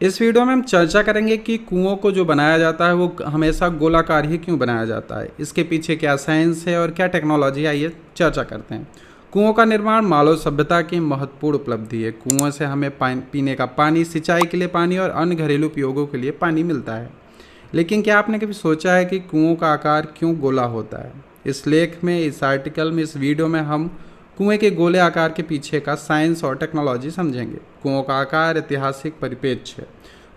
इस वीडियो में हम चर्चा करेंगे कि कुओं को जो बनाया जाता है वो हमेशा गोलाकार ही क्यों बनाया जाता है, इसके पीछे क्या साइंस है और क्या टेक्नोलॉजी है, ये चर्चा करते हैं। कुओं का निर्माण मानव सभ्यता की महत्वपूर्ण उपलब्धि है। कुओं से हमें पीने का पानी, सिंचाई के लिए पानी और अन्य घरेलू उपयोगों के लिए पानी मिलता है। लेकिन क्या आपने कभी सोचा है कि कुओं का आकार क्यों गोला होता है? इस लेख में, इस आर्टिकल में, इस वीडियो में हम कुएं के गोले आकार के पीछे का साइंस और टेक्नोलॉजी समझेंगे। कुओं का आकार ऐतिहासिक परिप्रेक्ष्य है।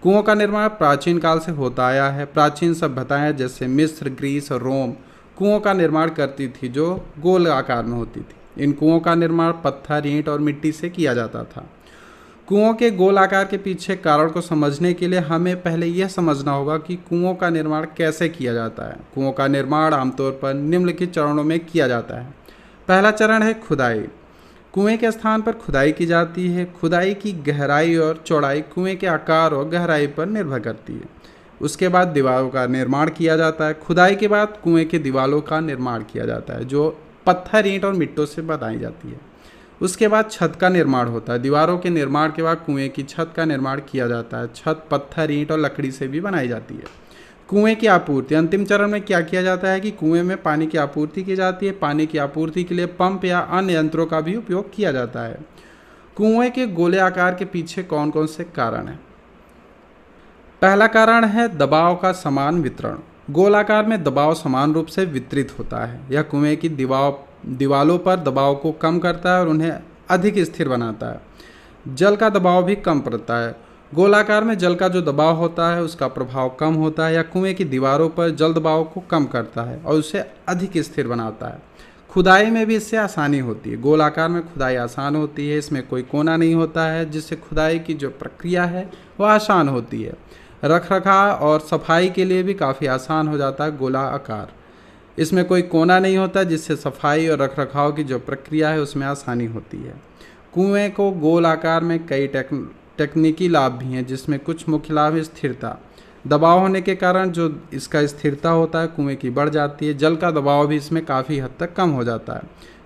कुओं का निर्माण प्राचीन काल से होता आया है। प्राचीन सभ्यताएं जैसे मिस्र, ग्रीस और रोम कुओं का निर्माण करती थी जो गोल आकार में होती थी। इन कुओं का निर्माण पत्थर, ईंट और मिट्टी से किया जाता था। कुओं के गोल आकार के पीछे कारण को समझने के लिए हमें पहले यह समझना होगा कि कुओं का निर्माण कैसे किया जाता है। कुओं का निर्माण आमतौर पर निम्नलिखित चरणों में किया जाता है। पहला चरण है खुदाई। कुएं के स्थान पर खुदाई की जाती है। खुदाई की गहराई और चौड़ाई कुएं के आकार और गहराई पर निर्भर करती है। उसके बाद दीवारों का निर्माण किया जाता है। खुदाई के बाद कुएं के दीवारों का निर्माण किया जाता है जो पत्थर, ईंट और मिट्टों से बनाई जाती है। उसके बाद छत का निर्माण होता है। दीवारों के निर्माण के बाद कुएं की छत का निर्माण किया जाता है। छत पत्थर, ईंट और लकड़ी से भी बनाई जाती है। कुएं की आपूर्ति। अंतिम चरण में क्या किया जाता है कि कुएं में पानी की आपूर्ति की जाती है। पानी की आपूर्ति के लिए पंप या अन्य यंत्रों का भी उपयोग किया जाता है। कुएं के गोले आकार के पीछे कौन कौन से कारण हैं? पहला कारण है दबाव का समान वितरण। गोलाकार में दबाव समान रूप से वितरित होता है। यह कुएं की दीवालों पर दबाव को कम करता है और उन्हें अधिक स्थिर बनाता है। जल का दबाव भी कम पड़ता है। गोलाकार में जल का जो दबाव होता है उसका प्रभाव कम होता है। या कुएं की दीवारों पर जल दबाव को कम करता है और उसे अधिक स्थिर बनाता है। खुदाई में भी इससे आसानी होती है। गोलाकार में खुदाई आसान होती है। इसमें कोई कोना नहीं होता है, जिससे खुदाई की जो प्रक्रिया है वह आसान होती है। रखरखाव और सफाई के लिए भी काफ़ी आसान हो जाता है गोला आकार। इसमें कोई कोना नहीं होता, जिससे सफाई और रखरखाव की जो प्रक्रिया है उसमें आसानी होती है। कुएं को गोल आकार में कई तकनीकी लाभ भी हैं, जिसमें कुछ मुख्य लाभ है स्थिरता। दबाव होने के कारण जो इसका स्थिरता होता है कुएं की बढ़ जाती है। जल का दबाव भी इसमें काफ़ी हद तक कम हो जाता है।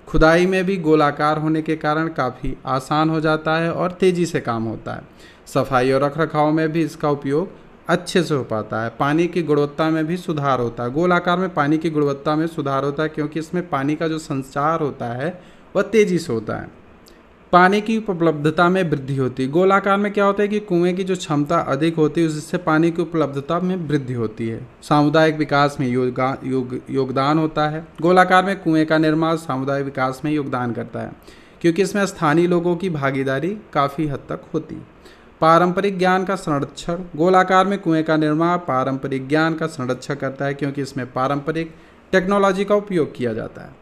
खुदाई में भी गोलाकार होने के कारण काफ़ी आसान हो जाता है और तेज़ी से काम होता है। सफाई और रखरखाव में भी इसका उपयोग अच्छे से हो पाता है। पानी की गुणवत्ता में भी सुधार होता है। गोल आकार में पानी की गुणवत्ता में सुधार होता है क्योंकि इसमें पानी का जो संचार होता है वह तेज़ी से होता है। पानी की उपलब्धता में वृद्धि होती है। गोल आकार में क्या होता है कि कुएं की जो क्षमता अधिक होती है उससे पानी की उपलब्धता में वृद्धि होती है। सामुदायिक विकास में योगदान होता है। गोल आकार में कुएं का निर्माण सामुदायिक विकास में योगदान करता है क्योंकि इसमें स्थानीय लोगों की भागीदारी काफ़ी हद तक होती है। पारंपरिक ज्ञान का संरक्षण। गोल आकार में कुएं का निर्माण पारंपरिक ज्ञान का संरक्षण करता है क्योंकि इसमें पारंपरिक टेक्नोलॉजी का उपयोग किया जाता है।